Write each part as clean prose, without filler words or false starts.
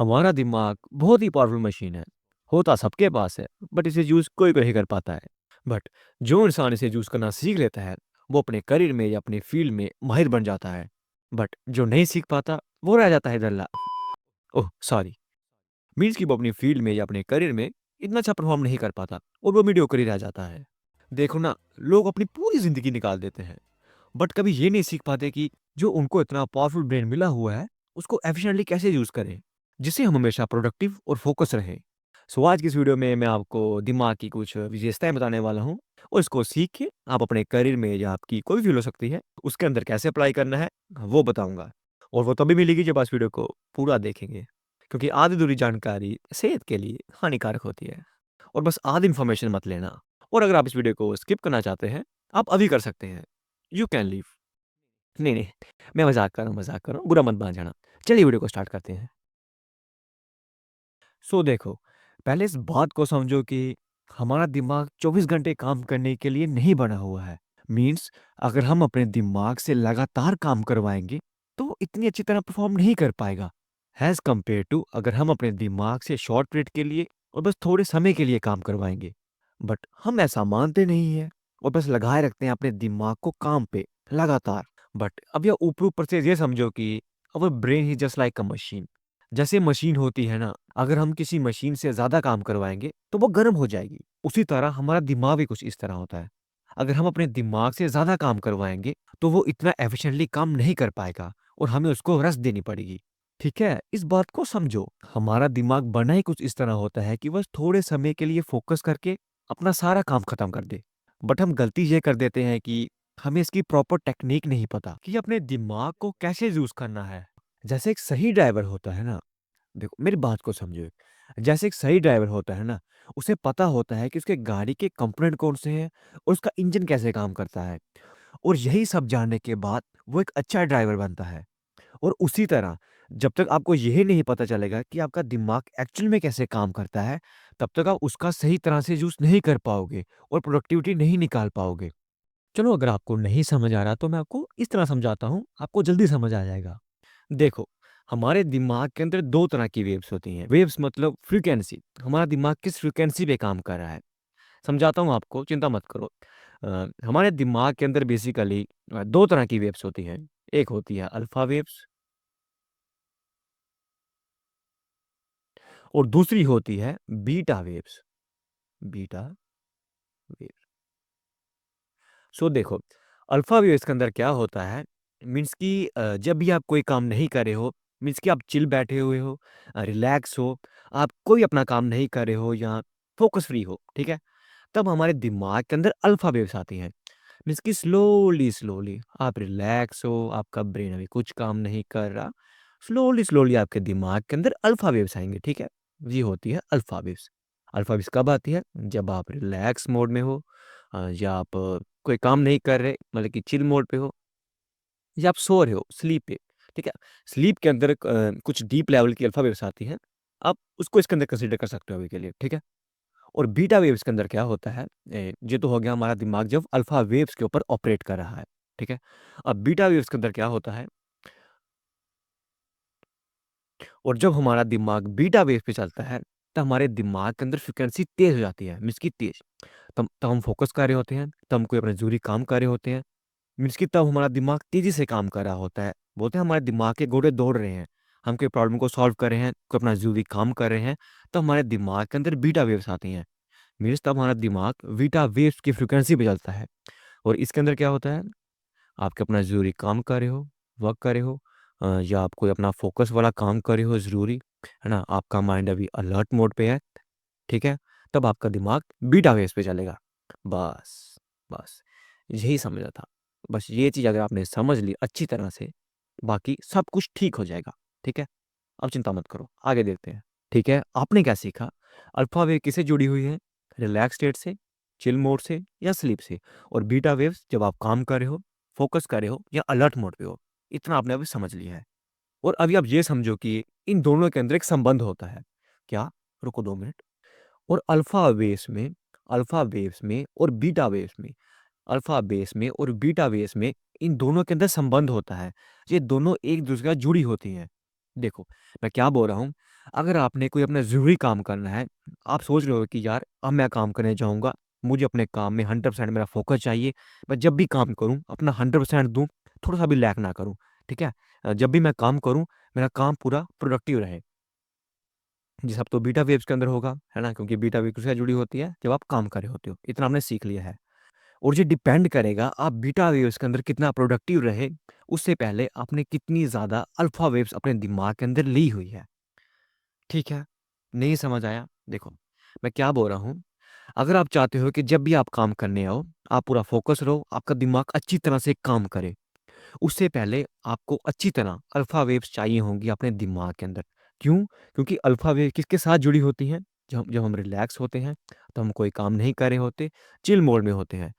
हमारा दिमाग बहुत ही पावरफुल मशीन है। होता सबके पास है, बट इसे यूज़ कोई ही कर पाता है। बट जो इंसान इसे यूज़ करना सीख लेता है, वो अपने करियर में या अपने फील्ड में माहिर बन जाता है। बट जो नहीं सीख पाता, वो रह जाता है दल्ला। ओह! सॉरी। मीन्स कि वो अपनी फील्ड में या अपने करियर में इतना अच्छा परफ़ॉर्म नहीं कर पाता और वो मीडियोकर ही रह जाता है। देखो ना, लोग अपनी पूरी ज़िंदगी निकाल देते हैं, बट कभी ये नहीं सीख पाते कि जो उनको इतना पावरफुल ब्रेन मिला हुआ है, उसको एफिशिएंटली कैसे यूज़ करें, जिससे हम हमेशा प्रोडक्टिव और फोकस रहें। सो आज की इस वीडियो में मैं आपको दिमाग की कुछ विशेषताएँ बताने वाला हूँ और इसको सीख के आप अपने करियर में या आपकी कोई भी फील्ड हो सकती है, उसके अंदर कैसे अप्लाई करना है, वो बताऊँगा। और वो तभी मिलेगी जब आप इस वीडियो को पूरा देखेंगे, क्योंकि आधी-अधूरी जानकारी सेहत के लिए हानिकारक होती है। और बस आधी इन्फॉर्मेशन मत लेना। और अगर आप इस वीडियो को स्किप करना चाहते हैं, आप अभी कर सकते हैं। You can leave. नहीं, नहीं, मैं मज़ाक कर रहा हूँ, बुरा मत मान जाना। चलिए वीडियो को स्टार्ट करते हैं। सो देखो, पहले इस बात को समझो कि हमारा दिमाग 24 घंटे काम करने के लिए नहीं बना हुआ है। मीन्स अगर हम अपने दिमाग से लगातार काम करवाएँगे, तो वो इतनी अच्छी तरह परफ़ॉर्म नहीं कर पाएगा। ऐज़ कम्पेयर टू अगर हम अपने दिमाग से शॉर्ट पीरियड के लिए और बस थोड़े समय के लिए काम करवाएँगे। बट हम ऐसा मानते नहीं हैं और बस लगाए रखते हैं अपने दिमाग को काम पे लगातार। बट अब ये ऊपर-ऊपर से ये समझो कि our brain is just like a machine. जैसे मशीन होती है ना, अगर हम किसी मशीन से ज़्यादा काम करवाएँगे, तो वो गर्म हो जाएगी। उसी तरह हमारा दिमाग भी कुछ इस तरह होता है। अगर हम अपने दिमाग से ज़्यादा काम करवाएँगे, तो वो इतना एफ़िशिएंटली काम नहीं कर पाएगा और हमें उसको रेस्ट देनी पड़ेगी। ठीक है? इस बात को समझो। हमारा दिमाग बना ही कुछ इस तरह होता है कि बस थोड़े समय के लिए फ़ोकस करके अपना सारा काम खत्म कर दे। बट हम गलती ये कर देते हैं कि हमें इसकी प्रॉपर टेक्नीक नहीं पता कि अपने दिमाग को कैसे यूज़ करना है। जैसे एक सही ड्राइवर होता है ना, देखो मेरी बात को समझो। जैसे एक सही ड्राइवर होता है ना, उसे पता होता है कि उसके गाड़ी के कंपोनेंट कौन से हैं और उसका इंजन कैसे काम करता है। और यही सब जानने के बाद वो एक अच्छा ड्राइवर बनता है। और उसी तरह जब तक आपको यही नहीं पता चलेगा कि आपका दिमाग एक्चुअल में कैसे काम करता है, तब तक आप उसका सही तरह से यूज़ नहीं कर पाओगे और प्रोडक्टिविटी नहीं निकाल पाओगे। चलो अगर आपको नहीं समझ आ रहा तो मैं आपको इस तरह समझाता हूँ, आपको जल्दी समझ आ जाएगा। देखो, हमारे दिमाग के अंदर 2 तरह की वेव्स होती हैं। वेव्स मतलब फ्रीक्वेंसी, हमारा दिमाग किस फ्रीक्वेंसी पे काम कर रहा है। समझाता हूँ आपको, चिंता मत करो। हमारे दिमाग के अंदर बेसिकली 2 तरह की वेव्स होती हैं। एक होती है अल्फा वेव्स और दूसरी होती है beta waves. Beta wave. So देखो, अल्फा वेव्स के अंदर क्या होता है, मीन्स कि जब भी आप कोई काम नहीं कर रहे हो, मीन्स कि आप चिल बैठे हुए हो, रिलैक्स हो, आप कोई अपना काम नहीं कर रहे हो या फोकस फ्री हो, ठीक है? तब हमारे दिमाग के अंदर अल्फा वेव्स आती हैं। मीन्स कि स्लोली आप रिलैक्स हो, आपका ब्रेन अभी कुछ काम नहीं कर रहा। स्लोली आपके दिमाग के अंदर अल्फा वेव्स आएँगे, ठीक है? ये होती है अल्फा वेव्स। अल्फा वेव्स कब आती है? जब आप रिलैक्स मोड में हो, या आप कोई काम नहीं कर रहे, मतलब कि चिल मोड पे हो, या आप सो रहे हो, स्लीप पे, ठीक है? स्लीप के अंदर कुछ डीप लेवल की अल्फा वेव्स आती हैं। आप उसको इसके अंदर कंसीडर कर सकते हो अभी के लिए, ठीक है? और बीटा वेव्स के अंदर क्या होता है, ये तो हो गया हमारा दिमाग जब अल्फा वेव्स के ऊपर ऑपरेट कर रहा है, ठीक है? अब बीटा वेव्स के अंदर क्या होता है, और जब हमारा दिमाग बीटा वेव पे चलता है, तब हमारे दिमाग के अंदर फ्रीक्वेंसी तेज़ हो जाती है, मीन्स की तेज़। तब हम फ़ोकस कर रहे होते हैं, तब हम कोई अपना ज़रूरी काम कर रहे होते हैं, मीन्स कि तब हमारा दिमाग तेज़ी से काम कर रहा होता है। बोलते हैं हमारे दिमाग के घोड़े दौड़ रहे हैं, हम कोई प्रॉब्लम को सॉल्व कर रहे हैं, कोई अपना ज़रूरी काम कर रहे हैं, तो हमारे दिमाग के अंदर बीटा वेव्स आती हैं। मीन्स तब हमारा दिमाग बीटा वेव्स की फ्रीक्वेंसी पे चलता है। और इसके अंदर क्या होता है, आप अपना ज़रूरी काम कर रहे हो, वर्क कर रहे हो, या आप कोई अपना फ़ोकस वाला काम कर रहे हो ज़रूरी, है ना? आपका माइंड अभी अलर्ट मोड पे है, ठीक है? तब आपका दिमाग बीटा वेव्स पे चलेगा। बस, बस यही समझना था। बस ये चीज़ अगर आपने समझ ली अच्छी तरह से, बाकी सब कुछ ठीक हो जाएगा, ठीक है? अब चिंता मत करो, आगे देखते हैं। ठीक है, आपने क्या सीखा? अल्फ़ा वेव किससे जुड़ी हुई है? रिलैक्स स्टेट से, चिल मोड से या स्लीप से? और बीटा वेव्स जब आप काम कर रहे हो, फ़ोकस कर रहे हो या अलर्ट मोड पे हो। इतना आपने अभी समझ लिया है। और अभी आप ये समझो कि इन दोनों के अंदर एक संबंध होता है। क्या? रुको 2 मिनट। और अल्फ़ा वेव्स में और बीटा वेव्स में, अल्फ़ा बेस में और बीटा बेस में इन दोनों के अंदर संबंध होता है। ये दोनों एक-दूसरे के साथ जुड़ी होती हैं। देखो, मैं क्या बोल रहा हूँ, अगर आपने कोई अपना ज़रूरी काम करना है, आप सोच रहे हो कि यार अब मैं काम करने जाऊँगा, मुझे अपने काम में 100% मेरा फ़ोकस चाहिए, मैं जब भी काम करूँ अपना 100% दूँ, थोड़ा-सा भी लैग ना करूँ, ठीक है? जब भी मैं काम करूँ, मेरा काम पूरा प्रोडक्टिव रहे। ये सब तो बीटा वेव्स के अंदर होगा, है ना? क्योंकि बीटा वेव किससे जुड़ी होती है? जब आप काम कर रहे होते हो, इतना आपने सीख लिया है। और ये डिपेंड करेगा आप बीटा वेव्स के अंदर कितना प्रोडक्टिव रहे, उससे पहले आपने कितनी ज़्यादा अल्फ़ा वेव्स अपने दिमाग के अंदर ली हुई है। ठीक है? नहीं समझ आया? देखो, मैं क्या बोल रहा हूँ, अगर आप चाहते हो कि जब भी आप काम करने आओ, आप पूरा फ़ोकस रहो, आपका दिमाग अच्छी तरह से काम करे, उससे पहले आपको अच्छी तरह अल्फ़ा वेव्स चाहिए होंगी अपने दिमाग के अंदर। क्यों? क्योंकि अल्फ़ा वेव किसके साथ जुड़ी होती हैं? जब हम रिलैक्स होते हैं, तो हम कोई काम नहीं कर रहे होते, चिल मोड में होते हैं।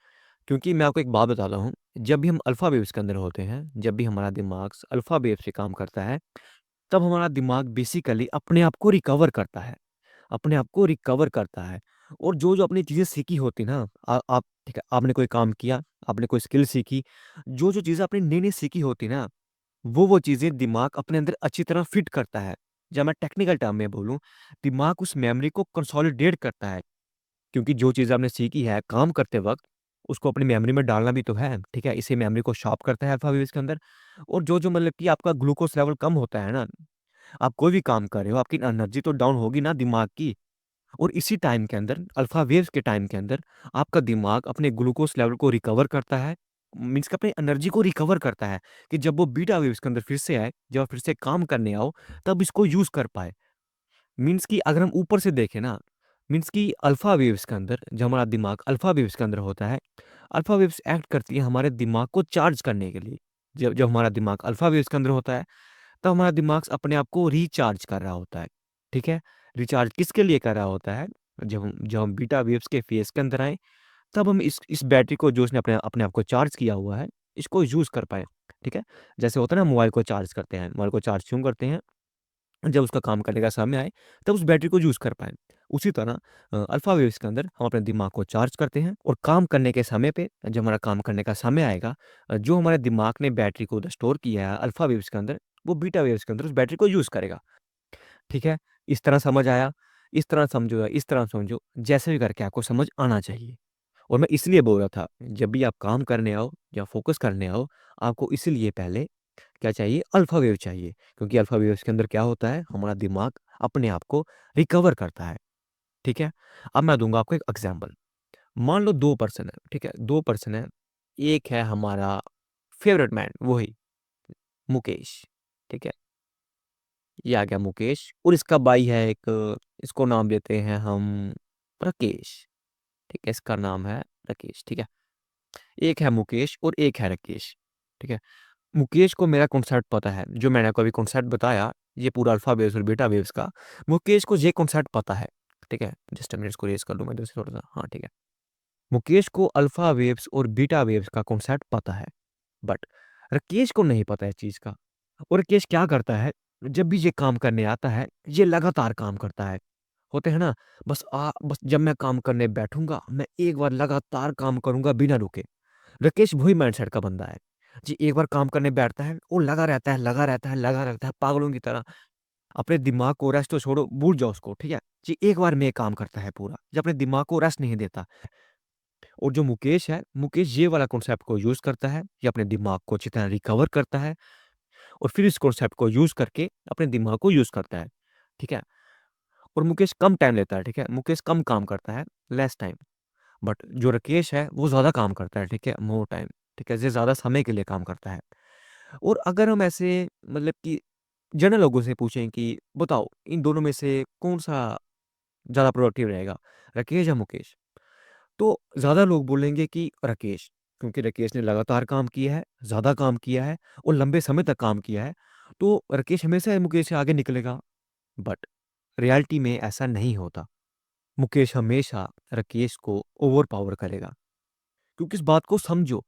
क्योंकि मैं आपको एक बात बताता हूँ, जब भी हम अल्फ़ा वेव्स के अंदर होते हैं, जब भी हमारा दिमाग अल्फ़ा वेव से काम करता है, तब हमारा दिमाग बेसिकली अपने आप को रिकवर करता है। अपने आप को रिकवर करता है और जो-जो आपने चीज़ें सीखी होती ना आप ठीक है, आपने कोई काम किया, आपने कोई स्किल सीखी, जो-जो चीज़ें आपने नई-नई सीखी होती ना, वो चीज़ें दिमाग अपने अंदर अच्छी तरह फिट करता है। जब मैं टेक्निकल टर्म में बोलूँ, दिमाग उस मेमोरी को कंसोलिडेट करता है। क्योंकि जो चीज़ आपने सीखी है काम करते वक़्त, उसको अपनी मेमोरी में डालना भी तो है, ठीक है? इसी मेमोरी को शार्प करता है अल्फ़ा वेव्स के अंदर और जो-जो मतलब कि आपका ग्लूकोज़ लेवल कम होता है ना, आप कोई भी काम कर रहे हो, आपकी एनर्जी तो डाउन होगी ना दिमाग की और इसी टाइम के अंदर अल्फ़ा वेव्स के टाइम के अंदर आपका दिमाग अपने ग्लूकोज़ लेवल को रिकवर करता है, मीन्स कि अपनी एनर्जी को रिकवर करता है कि जब वो बीटा वेव्स के अंदर फिर से आए, जब आप फिर से काम करने आओ, तब इसको यूज़ कर पाएँ। मीन्स कि अगर हम ऊपर से देखें ना, मीन्स कि अल्फ़ा वेव्स के अंदर जब हमारा दिमाग अल्फ़ा वेव्स के अंदर होता है, अल्फ़ा वेव्स एक्ट करती है हमारे दिमाग को चार्ज करने के लिए। जब जब हमारा दिमाग अल्फ़ा वेव्स के अंदर होता है, तब हमारा दिमाग अपने आप को रिचार्ज कर रहा होता है, ठीक है? रिचार्ज किसके लिए कर रहा होता है? जब हम बीटा वेव्स के फ़ेज़ के अंदर आएँ, तब हम इस बैटरी को जो उसने अपने अपने आप को चार्ज किया हुआ है, इसको यूज़ कर पाएँ, ठीक है? जैसे होता है ना मोबाइल को चार्ज करते हैं, मोबाइल को चार्ज क्यों करते हैं? जब उसका काम करने का समय आए, तब उस बैटरी को यूज़ कर पाएँ। उसी तरह अल्फ़ा वेव्स के अंदर हम अपने दिमाग को चार्ज करते हैं और काम करने के समय पे जब हमारा काम करने का समय आएगा जो हमारे दिमाग ने बैटरी को उधर स्टोर किया है अल्फ़ा वेव्स के अंदर, वो बीटा वेव्स के अंदर उस बैटरी को यूज़ करेगा। ठीक है? इस तरह समझ आया? इस तरह समझो, जैसे भी करके आपको समझ आना चाहिए। और मैं इसलिए बोल रहा था, जब भी आप काम करने आओ या फ़ोकस करने आओ, आपको इसीलिए पहले क्या चाहिए? अल्फ़ा वेव चाहिए। क्योंकि अल्फ़ा वेव्स के अंदर क्या होता है? हमारा दिमाग अपने आप को रिकवर करता है। ठीक है? अब मैं दूँगा आपको एक एग्ज़ाम्पल। मान लो 2 पर्सन हैं, ठीक है? 2 पर्सन हैं। एक है हमारा फ़ेवरेट मैन वही मुकेश, ठीक है? ये आ गया मुकेश और इसका भाई है एक इसको नाम देते हैं हम राकेश, ठीक है? इसका नाम है राकेश, ठीक है? एक है मुकेश और एक है राकेश, ठीक है? मुकेश को मेरा कॉन्सेप्ट पता है, जो मैंने आपको अभी कॉन्सेप्ट बताया, ये पूरा अल्फ़ा वेव्स और बीटा वेव्स का, मुकेश को ये कॉन्सेप्ट पता है, ठीक है? जस्ट अ मिनट इसको रेज़ कर लूँ मैं इधर से थोड़ा-सा, हाँ, ठीक है। मुकेश को अल्फ़ा वेव्स और बीटा वेव्स का कॉन्सेप्ट पता है, बट राकेश को नहीं पता है इस चीज़ का और राकेश क्या करता है, जब भी ये काम करने आता है, ये लगातार काम करता है। होते हैं ना, बस जब मैं काम करने बैठूँगा, मैं एक बार लगातार काम करूँगा बिना रुके। राकेश वही माइंडसेट का बंदा है। जी, एक बार काम करने बैठता है, वो लगा रहता है, लगा रहता है, लगा रहता है पागलों की तरह। अपने दिमाग को रेस्ट तो छोड़ो, भूल जाओ उसको, ठीक है? जी, एक बार में ये काम करता है पूरा, जो अपने दिमाग को रेस्ट नहीं देता। और जो मुकेश है, मुकेश ये वाला कॉन्सेप्ट को यूज़ करता है, ये अपने दिमाग को अच्छी तरह रिकवर करता है और फिर इस कॉन्सेप्ट को यूज़ करके अपने दिमाग को यूज़ करता है, ठीक है? और मुकेश कम टाइम लेता है, ठीक है? मुकेश कम काम करता है, लेस टाइम। बट जो राकेश है, वो ज़्यादा काम करता है, ठीक है? मोर टाइम, ठीक है? ये ज़्यादा समय के लिए काम करता है। और अगर हम ऐसे मतलब कि जनरल लोगों से पूछें कि बताओ इन दोनों में से कौन-सा ज़्यादा प्रोडक्टिव रहेगा, राकेश या मुकेश? तो ज़्यादा लोग बोलेंगे कि राकेश, क्योंकि राकेश ने लगातार काम किया है, ज़्यादा काम किया है और लंबे समय तक काम किया है, तो राकेश हमेशा मुकेश से आगे निकलेगा। बट रियलिटी में ऐसा नहीं होता। मुकेश हमेशा राकेश को ओवरपावर करेगा। क्योंकि इस बात को समझो,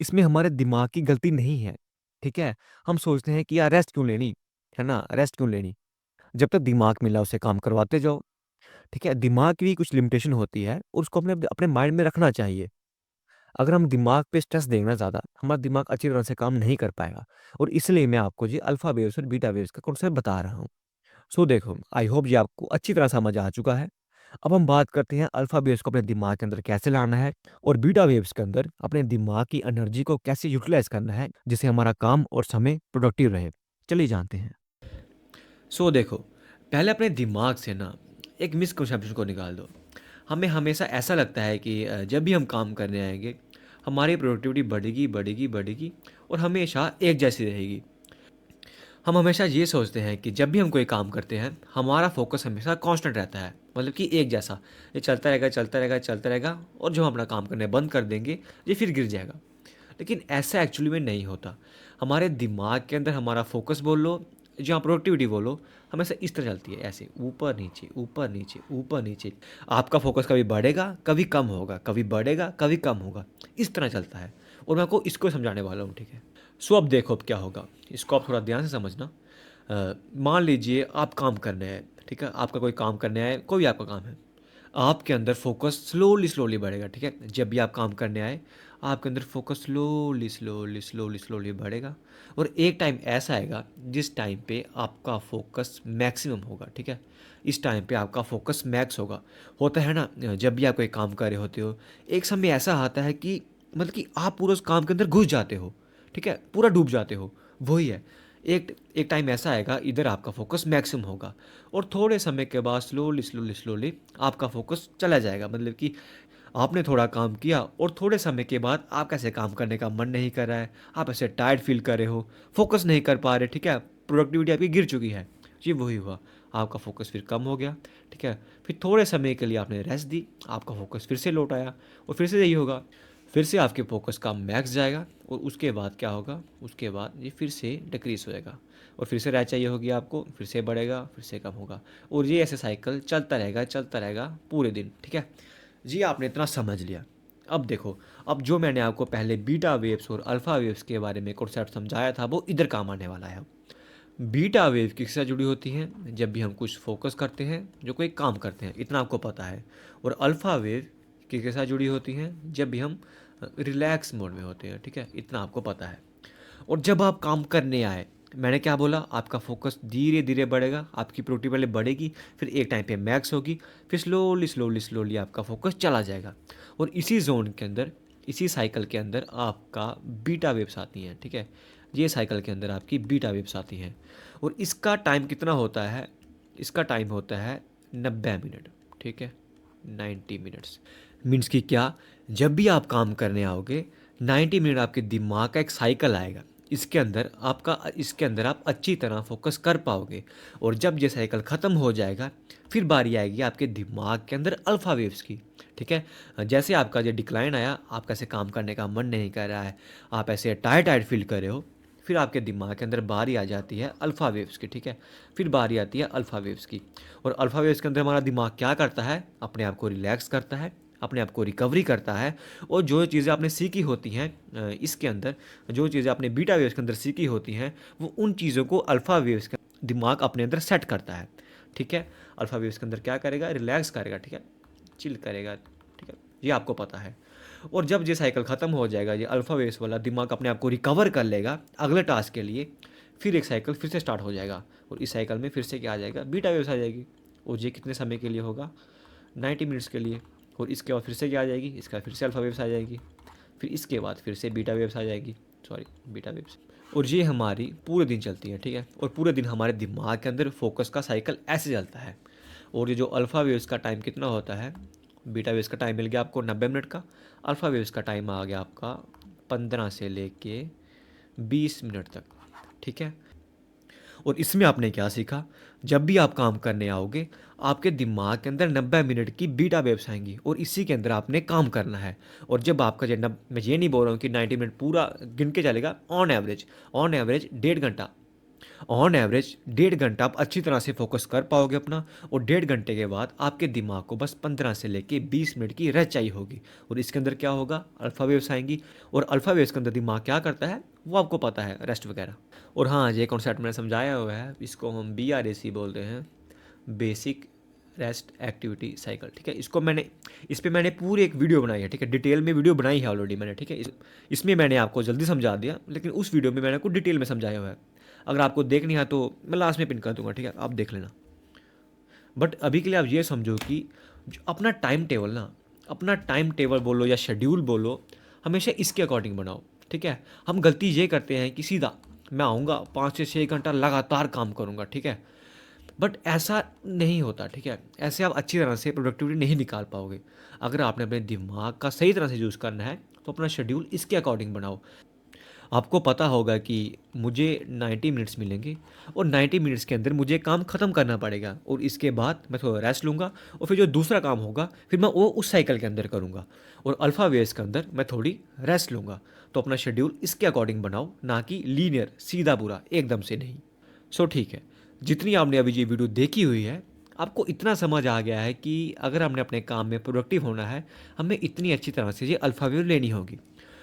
इसमें हमारे दिमाग की गलती नहीं है, ठीक है? हम सोचते हैं कि यार रेस्ट क्यों लेनी, है ना? रेस्ट क्यों लेनी? जब तक दिमाग मिला उसे काम करवाते जाओ, ठीक है? दिमाग की भी कुछ लिमिटेशन होती है और उसको अपने अपने माइंड में रखना चाहिए। अगर हम दिमाग पे स्ट्रेस देंगे ना ज़्यादा, हमारा दिमाग अच्छी तरह से काम नहीं कर पाएगा और इसलिए मैं आपको जी अल्फ़ा वेव्स और बीटा वेव्स का कॉन्सेप्ट बता रहा हूँ। सो देखो, आई होप ये आपको अच्छी तरह समझ आ चुका है। अब हम बात करते हैं अल्फ़ा वेव्स को अपने दिमाग के अंदर कैसे लाना है और बीटा वेव्स के अंदर अपने दिमाग की एनर्जी को कैसे यूटिलाइज़ करना है, जिससे हमारा काम और समय प्रोडक्टिव रहे। चलिए जानते हैं। सो देखो, पहले अपने दिमाग से ना एक मिसकंसेप्शन को निकाल दो। हमें हमेशा ऐसा लगता है कि जब भी हम काम करने आएँगे, हमारी प्रोडक्टिविटी बढ़ेगी, बढ़ेगी, बढ़ेगी और हमेशा एक जैसी रहेगी। हम हमेशा ये सोचते हैं कि जब भी हम कोई काम करते हैं, हमारा फ़ोकस हमेशा कांस्टेंट रहता है, मतलब कि एक जैसा। ये चलता रहेगा, चलता रहेगा, चलता रहेगा और जो हम अपना काम करना बंद कर देंगे, ये फिर गिर जाएगा। लेकिन ऐसा एक्चुअली में नहीं होता। हमारे दिमाग के अंदर हमारा फ़ोकस बोल लो, जहाँ प्रोडक्टिविटी बोलो, हमेशा इस तरह चलती है, ऐसे ऊपर-नीचे, ऊपर-नीचे, ऊपर-नीचे। आपका फ़ोकस कभी बढ़ेगा, कभी कम होगा, कभी बढ़ेगा, कभी कम होगा। इस तरह चलता है और मैं आपको इसको समझाने वाला हूँ, ठीक है? सो अब देखो अब क्या होगा, इसको आप थोड़ा ध्यान से समझना। मान लीजिए आप काम करने आए, ठीक है? आपका कोई काम करने आए, कोई भी आपका काम है। आपके अंदर फ़ोकस स्लोली स्लोली बढ़ेगा, ठीक है? जब भी आप काम करने आए, आपके अंदर focus slowly slowly slowly slowly बढ़ेगा और एक टाइम ऐसा आएगा जिस टाइम पे आपका फ़ोकस मैक्सिमम होगा, ठीक है? इस टाइम पे आपका फ़ोकस मैक्स होगा। होता है ना, जब भी आप कोई काम कर रहे होते हो, एक समय ऐसा आता है कि मतलब कि आप पूरा उस काम के अंदर घुस जाते हो, ठीक है? पूरा डूब जाते हो, वही है। एक एक टाइम ऐसा आएगा, इधर आपका फ़ोकस मैक्सिमम होगा और थोड़े समय के बाद स्लोली स्लोली स्लोली आपका फ़ोकस चला जाएगा, मतलब कि आपने थोड़ा काम किया और थोड़े समय के बाद आपका ऐसे काम करने का मन नहीं कर रहा है, आप ऐसे टायर्ड फील कर रहे हो, फोकस नहीं कर पा रहे, ठीक है? प्रोडक्टिविटी आपकी गिर चुकी है। जी वही हुआ, आपका फोकस फिर कम हो गया, ठीक है? फिर थोड़े समय के लिए आपने रेस्ट दी, आपका फोकस फिर से लौट आया और फिर से यही होगा। फिर से आपके फोकस का मैक्स जाएगा और उसके बाद क्या होगा, उसके बाद ये फिर से डिक्रीज़ हो जाएगा और फिर से राय चाहिए होगी आपको, फिर से बढ़ेगा, फिर से कम होगा और ये ऐसे साइकिल चलता रहेगा पूरे दिन, ठीक है? जी, आपने इतना समझ लिया। अब देखो, अब जो मैंने आपको पहले बीटा वेव्स और अल्फ़ा वेव्स के बारे में कॉन्सेप्ट समझाया था, वो इधर काम आने वाला है अब। बीटा वेव किसके साथ जुड़ी होती हैं? जब भी हम कुछ फ़ोकस करते हैं, जो कोई काम करते हैं, इतना आपको पता है। और अल्फ़ा वेव किसके साथ जुड़ी होती हैं? जब भी हम रिलैक्स मोड में होते हैं, ठीक है? इतना आपको पता है। और जब आप काम करने आए, मैंने क्या बोला, आपका फोकस धीरे धीरे बढ़ेगा, आपकी प्रोडक्टिविटी पहले बढ़ेगी, फिर एक टाइम पे मैक्स होगी, फिर स्लोली स्लोली स्लोली आपका फोकस चला जाएगा और इसी जोन के अंदर, इसी साइकिल के अंदर आपका बीटा वेव्स आती हैं, ठीक है? ये साइकिल के अंदर आपकी बीटा वेव्स आती हैं और इसका टाइम कितना होता है? इसका टाइम होता है 90 मिनट, ठीक है? 90 मिनट्स मीन्स कि क्या, जब भी आप काम करने आओगे, 90 मिनट आपके दिमाग का एक साइकिल आएगा, इसके अंदर आप अच्छी तरह फोकस कर पाओगे और जब ये साइकिल ख़त्म हो जाएगा, फिर बारी आएगी आपके दिमाग के अंदर अल्फ़ा वेव्स की, ठीक है? जैसे आपका जो डिक्लाइन आया, आपका ऐसे काम करने का मन नहीं कर रहा है, आप ऐसे टायर्ड टायर्ड फील कर रहे हो, फिर आपके दिमाग के अंदर बारी आ जाती है अल्फ़ा वेव्स की, ठीक है? फिर बारी आती है अल्फ़ा वेव्स की और अल्फ़ा वेव्स के अंदर हमारा दिमाग क्या करता है? अपने आप को रिलैक्स करता है, अपने आप को रिकवरी करता है और जो चीज़ें आपने सीखी होती हैं इसके अंदर, जो चीज़ें आपने बीटा वेव्स के अंदर सीखी होती हैं, वो उन चीज़ों को अल्फ़ा वेव्स का दिमाग अपने अंदर सेट करता है, ठीक है? अल्फ़ा वेव्स के अंदर क्या करेगा? रिलैक्स करेगा, ठीक है? चिल करेगा, ठीक है? ये आपको पता है। और जब ये साइकिल ख़त्म हो जाएगा, ये अल्फ़ा वेव्स वाला दिमाग अपने आप को रिकवर कर लेगा अगले टास्क के लिए, फिर एक साइकिल फिर से स्टार्ट हो जाएगा और इस साइकिल में फिर से क्या आ जाएगा? बीटा वेव्स आ जाएगी और ये कितने समय के लिए होगा? 90 मिनट्स के लिए और इसके बाद फिर से क्या आ जाएगी? इसके बाद फिर से अल्फ़ा वेव्स आ जाएगी, फिर इसके बाद फिर से बीटा वेव्स आ जाएगी, सॉरी बीटा वेव्स, और ये हमारी पूरे दिन चलती है, ठीक है? और पूरे दिन हमारे दिमाग के अंदर फोकस का साइकिल ऐसे चलता है और ये जो अल्फ़ा वेव्स का टाइम कितना होता है, बीटा वेव्स का टाइम मिल गया आपको 90 मिनट का, अल्फ़ा वेव्स का टाइम आ गया आपका 15 से लेके 20 मिनट तक, ठीक है? और इसमें आपने क्या सीखा? जब भी आप काम करने आओगे, आपके दिमाग के अंदर 90 मिनट की बीटा वेव्स आएँगी और इसी के अंदर आपने काम करना है और जब आपका जो नब मैं ये नहीं बोल रहा हूँ कि 90 मिनट पूरा गिन के चलेगा, ऑन एवरेज 1.5 घंटा, ऑन एवरेज 1.5 घंटा आप अच्छी तरह से फोकस कर पाओगे अपना और 1.5 घंटे के बाद आपके दिमाग को बस 15 से लेके 20 मिनट की रेस्ट चाहिए होगी और इसके अंदर क्या होगा? अल्फ़ा वेव्स आएँगी और अल्फ़ा वेव्स के अंदर दिमाग क्या करता है? वो आपको पता है, रेस्ट वगैरह। और हाँ, ये कॉन्सेप्ट मैंने समझाया हुआ है, इसको हम BRAC बोलते हैं, बेसिक रेस्ट एक्टिविटी साइकिल, ठीक है। इस पे मैंने पूरी एक वीडियो बनाई है, ठीक है, डिटेल में वीडियो बनाई है ऑलरेडी मैंने, ठीक है। इसमें मैंने आपको जल्दी समझा दिया, लेकिन उस वीडियो में मैंने आपको डिटेल में समझाया हुआ है। अगर आपको देखनी है तो मैं लास्ट में पिन कर दूंगा, ठीक है, आप देख लेना। बट अभी के लिए आप ये समझो कि जो अपना टाइम टेबल ना, अपना टाइम टेबल बोलो या शेड्यूल बोलो, हमेशा इसके अकॉर्डिंग बनाओ, ठीक है। हम गलती ये करते हैं कि सीधा मैं आऊँगा 5 से 6 घंटा लगातार काम करूँगा, ठीक है। बट ऐसा नहीं होता, ठीक है। ऐसे आप अच्छी तरह से प्रोडक्टिविटी नहीं निकाल पाओगे। अगर आपने अपने दिमाग का सही तरह से यूज़ करना है तो अपना शेड्यूल इसके अकॉर्डिंग बनाओ। आपको पता होगा कि मुझे 90 मिनट्स मिलेंगे और 90 मिनट्स के अंदर मुझे काम ख़त्म करना पड़ेगा, और इसके बाद मैं थोड़ा रेस्ट लूँगा, और फिर जो दूसरा काम होगा फिर मैं वो उस साइकिल के अंदर करूँगा, और अल्फ़ा वेव्स के अंदर मैं थोड़ी रेस्ट लूँगा। तो अपना शेड्यूल इसके अकॉर्डिंग बनाओ, ना कि लीनियर सीधा पूरा एकदम से नहीं। सो ठीक है, जितनी आपने अभी ये वीडियो देखी हुई है, आपको इतना समझ आ गया है कि अगर हमने अपने काम में प्रोडक्टिव होना है, हमें इतनी अच्छी तरह से ये अल्फ़ा वेव लेनी होगी।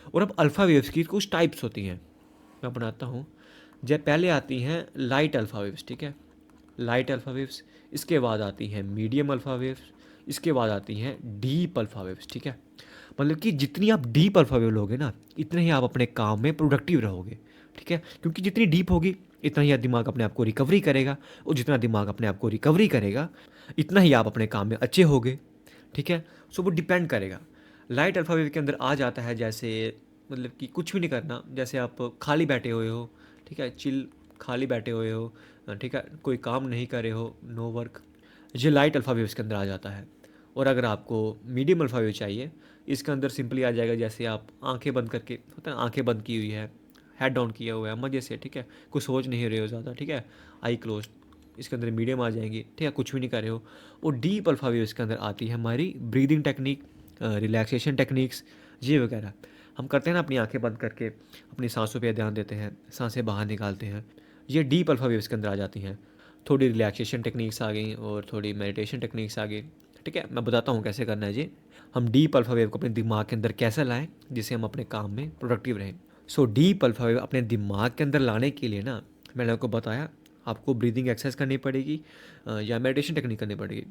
और अब अल्फ़ा वेव्स की कुछ टाइप्स होती हैं, मैं बनाता हूँ। जब पहले आती हैं लाइट अल्फ़ा वेव्स, ठीक है, लाइट अल्फ़ा वेव्स। इसके बाद आती हैं मीडियम अल्फ़ा वेव्स। इसके बाद आती हैं डीप अल्फ़ा वेव्स, ठीक है। मतलब कि जितनी आप डीप अल्फ़ा वेव लोगे ना, इतने ही आप अपने काम में प्रोडक्टिव रहोगे, ठीक है। क्योंकि जितनी डीप होगी, इतना ही दिमाग अपने आप को रिकवरी करेगा, और जितना दिमाग अपने आप को रिकवरी करेगा, इतना ही आप अपने काम में अच्छे होगे, ठीक है। सो वो डिपेंड करेगा। लाइट अल्फ़ा वेव के अंदर आ जाता है जैसे, मतलब कि कुछ भी नहीं करना, जैसे आप खाली बैठे हुए हो, ठीक है, चिल, खाली बैठे हुए हो, ठीक है, कोई काम नहीं कर रहे हो, नो वर्क, ये लाइट अल्फ़ा वेव्स के अंदर आ जाता है। और अगर आपको मीडियम अल्फ़ा वेव चाहिए, इसके अंदर सिंपली आ जाएगा जैसे आप आंखें बंद करके, होता है आंखें बंद की हुई है, हेड डाउन किया हुआ है मज़े से, ठीक है, कुछ सोच नहीं रहे हो ज़्यादा, ठीक है, आई क्लोज, इसके अंदर मीडियम आ जाएंगी, ठीक है, कुछ भी नहीं कर रहे हो। और डीप अल्फ़ा वेव इसके अंदर आती है हमारी ब्रीदिंग टेक्निक, रिलैक्सेशन टेक्निक्स, ये वगैरह हम करते हैं ना, अपनी आंखें बंद करके अपनी सांसों पे ध्यान देते हैं, सांसें बाहर निकालते हैं, ये डीप अल्फ़ा वेव्स के अंदर आ जाती हैं। थोड़ी रिलैक्सेशन टेक्निक्स आ गई और थोड़ी मेडिटेशन टेक्निक्स आ गई, ठीक है। मैं बताता हूँ कैसे करना है जी। हम डीप अल्फ़ा वेव को अपने दिमाग के अंदर कैसे लाएं जिससे हम अपने काम में प्रोडक्टिव रहें। सो डीप अल्फ़ा वेव अपने दिमाग के अंदर लाने के लिए ना, मैंने आपको बताया, आपको ब्रीदिंग एक्सरसाइज करनी पड़ेगी, या मेडिटेशन टेक्निक करनी पड़ेगी।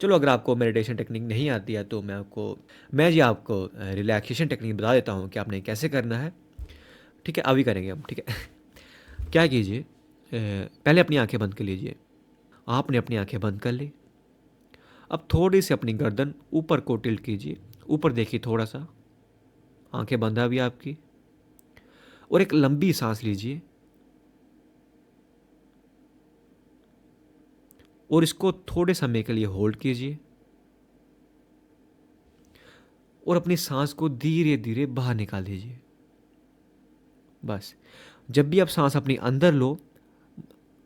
चलो अगर आपको मेडिटेशन टेक्निक नहीं आती है तो मैं जी आपको रिलैक्सेशन टेक्निक बता देता हूँ कि आपने कैसे करना है, ठीक है। अभी करेंगे हम, ठीक है। क्या कीजिए, पहले अपनी आंखें बंद कर लीजिए। आपने अपनी आंखें बंद कर ली। अब थोड़ी सी अपनी गर्दन ऊपर को टिल्ट कीजिए, ऊपर देखिए थोड़ा सा, आंखें बंद है अभी आपकी, और एक लंबी सांस लीजिए, और इसको थोड़े समय के लिए होल्ड कीजिए, और अपनी सांस को धीरे धीरे बाहर निकाल दीजिए। बस, जब भी आप सांस अपनी अंदर लो,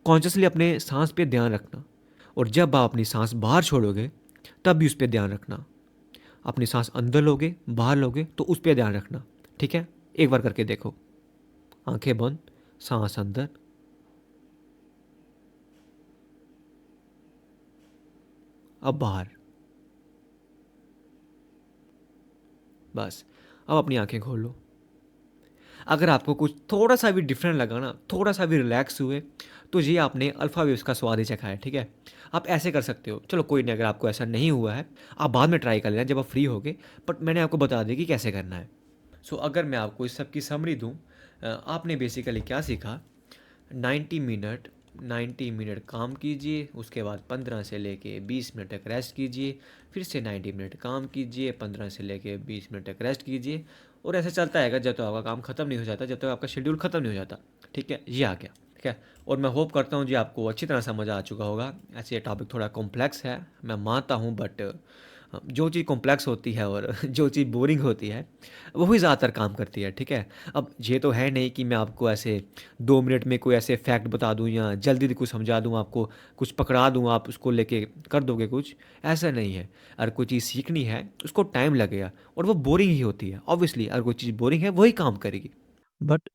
कॉन्शियसली अपने सांस पे ध्यान रखना, और जब आप अपनी सांस बाहर छोड़ोगे तब भी उस पर ध्यान रखना। अपनी सांस अंदर लोगे बाहर लोगे तो उस पर ध्यान रखना, ठीक है। एक बार करके देखो, आंखें बंद, सांस अंदर, अब बाहर। बस, अब अपनी आंखें खोल लो। अगर आपको कुछ थोड़ा सा भी डिफरेंट लगा ना, थोड़ा सा भी रिलैक्स हुए, तो ये आपने अल्फ़ा वेव्स का स्वाद ही चखा है, ठीक है। आप ऐसे कर सकते हो, चलो कोई नहीं, अगर आपको ऐसा नहीं हुआ है आप बाद में ट्राई कर लेना जब आप फ्री होगे, बट मैंने आपको बता दी कि कैसे करना है। सो अगर मैं आपको इस सब की समरी दूँ, आपने बेसिकली क्या सीखा। 90 मिनट, 90 मिनट काम कीजिए, उसके बाद 15 से लेके 20 मिनट तक रेस्ट कीजिए, फिर से 90 मिनट काम कीजिए, 15 से लेके 20 मिनट तक रेस्ट कीजिए, और ऐसे चलता रहेगा जब तक आपका काम ख़त्म नहीं हो जाता, जब तक आपका शेड्यूल ख़त्म नहीं हो जाता, ठीक है। ये आ गया, ठीक है। और मैं होप करता हूँ जी आपको अच्छी तरह समझ आ चुका होगा। ऐसे ये टॉपिक थोड़ा कॉम्प्लेक्स है, मैं मानता हूँ, बट जो चीज़ कॉम्प्लेक्स होती है और जो चीज़ बोरिंग होती है वही ज़्यादातर काम करती है, ठीक है। अब ये तो है नहीं कि मैं आपको ऐसे 2 मिनट में कोई ऐसे फैक्ट बता दूं या जल्दी कुछ समझा दूं, आपको कुछ पकड़ा दूं, आप उसको लेके कर दोगे कुछ, ऐसा नहीं है। अगर कोई चीज़ सीखनी है उसको टाइम लगेगा, और वो बोरिंग ही होती है ऑब्वियसली। अगर कोई चीज़ बोरिंग है वही काम करेगी। बट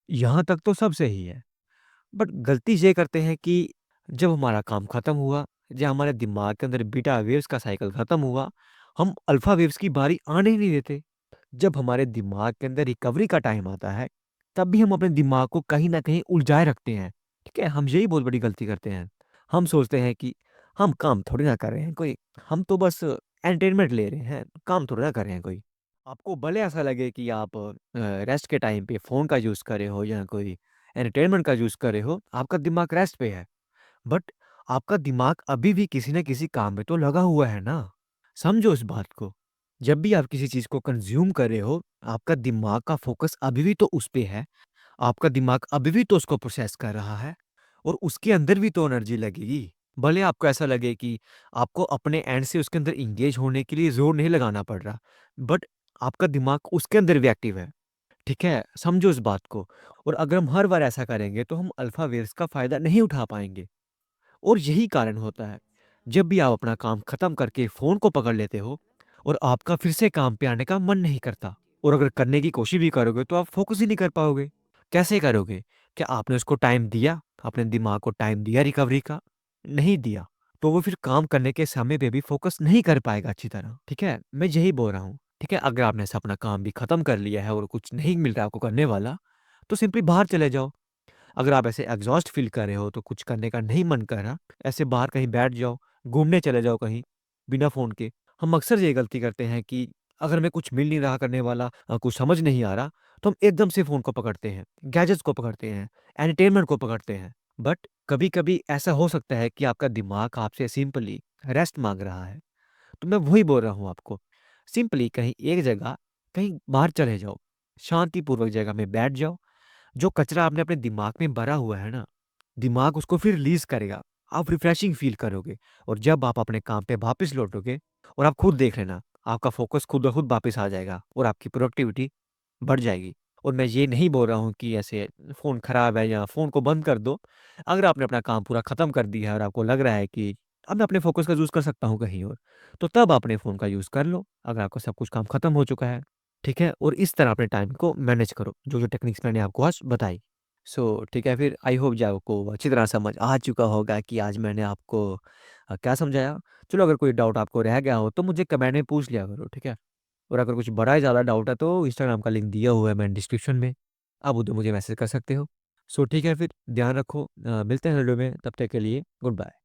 यहाँ तक तो सब सही है। बट गलती ये करते हैं कि जब हमारा काम खत्म हुआ, जब हमारे दिमाग के अंदर बीटा वेव्स का साइकिल खत्म हुआ, हम अल्फा वेव्स की बारी आने ही नहीं देते। जब हमारे दिमाग के अंदर रिकवरी का टाइम आता है, तब भी हम अपने दिमाग को कहीं न कहीं उलझाए रखते हैं। ठीक है? हम यही बहुत बड़ी गलती करते हैं। हम सोचते हैं कि हम काम थोड़ी ना कर रहे हैं कोई, हम तो बस एंटरटेनमेंट ले रहे हैं, काम थोड़ी ना कर रहे हैं कोई। आपको भले ऐसा लगे कि आप रेस्ट के टाइम पे फ़ोन का यूज़ कर रहे हो या कोई एंटरटेनमेंट का यूज़ कर रहे हो, आपका दिमाग रेस्ट पे है। बट आपका दिमाग अभी भी किसी न किसी काम में तो लगा हुआ है ना। समझो इस बात को। जब भी आप किसी चीज़ को कंज़्यूम कर रहे हो, आपका दिमाग का फ़ोकस अभी भी तो उस पे है। आपका दिमाग अभी भी तो उसको प्रोसेस कर रहा है और उसके अंदर भी तो एनर्जी लगेगी। भले आपको ऐसा लगे कि आपको अपने एंड से उसके अंदर एंगेज होने के लिए ज़ोर नहीं लगाना पड़ रहा, बट आपका दिमाग उसके अंदर भी एक्टिव है, ठीक है? समझो इस बात को। और अगर हम हर बार ऐसा करेंगे तो हम अल्फ़ा वेव्स का फ़ायदा नहीं उठा पाएँगे और यही कारण होता है, जब भी आप अपना काम खत्म करके फ़ोन को पकड़ लेते हो और आपका फिर से काम पे आने का मन नहीं करता और अगर करने की कोशिश भी करोगे तो आप फ़ोकस ही नहीं कर पाओगे। कैसे करोगे? क्या आपने उसको टाइम दिया? अपने दिमाग को टाइम दिया रिकवरी का? नहीं दिया। तो वो फिर काम करने के समय पे भी फ़ोकस नहीं कर पाएगा अच्छी तरह, ठीक है? मैं यही बोल रहा हूँ, ठीक है? अगर आपने ऐसा अपना काम भी खत्म कर लिया है और कुछ नहीं मिल रहा है आपको करने वाला, तो सिंपली बाहर चले जाओ। अगर आप ऐसे एग्ज़ॉस्ट फ़ील कर रहे हो तो कुछ करने का नहीं मन कर रहा, ऐसे बाहर कहीं बैठ जाओ, घूमने चले जाओ कहीं, बिना फ़ोन के। हम अक्सर ये गलती करते हैं कि अगर हमें कुछ मिल नहीं रहा करने वाला कुछ समझ नहीं आ रहा, तो हम एकदम से फ़ोन को पकड़ते हैं, गैजेट्स को पकड़ते हैं, एंटरटेनमेंट को पकड़ते हैं। बट कभी-कभी ऐसा हो सकता है कि आपका दिमाग आपसे सिंपली रेस्ट माँग रहा है। तो मैं वही बोल रहा हूँ आपको, सिंपली कहीं एक जगह, कहीं बाहर चले जाओ, शांतिपूर्वक जगह में बैठ जाओ। जो कचरा आपने अपने दिमाग में भरा हुआ है ना, दिमाग उसको फिर रिलीज़ करेगा। आप रिफ्रेशिंग फ़ील करोगे और जब आप अपने काम पे वापस लौटोगे और आप खुद देख लेना, आपका फ़ोकस खुद ब खुद वापस आ जाएगा और आपकी प्रोडक्टिविटी बढ़ जाएगी। और मैं ये नहीं बोल रहा हूँ कि ऐसे फ़ोन खराब है या फ़ोन को बंद कर दो। अगर आपने अपना काम पूरा ख़त्म कर दिया है और आपको लग रहा है कि अब मैं अपने फ़ोकस का यूज़ कर सकता हूँ कहीं और, तो तब अपने फ़ोन का यूज़ कर लो, अगर आपका सब कुछ काम ख़त्म हो चुका है। ठीक है? और इस तरह अपने टाइम को मैनेज करो, जो-जो टेक्निक्स मैंने आपको आज बताई। ठीक है फिर आई होप जो आपको अच्छी तरह समझ आ चुका होगा कि आज मैंने आपको क्या समझाया। चलो अगर कोई डाउट आपको रह गया हो तो मुझे कमेंट में पूछ लिया करो, ठीक है? और अगर कुछ बड़ा ही ज़्यादा डाउट है तो इंस्टाग्राम का लिंक दिया हुआ है मैंने डिस्क्रिप्शन में, आप उधर मुझे मैसेज कर सकते हो। ठीक है फिर ध्यान रखो मिलते हैं वीडियो में, तब तक के लिए गुड बाय।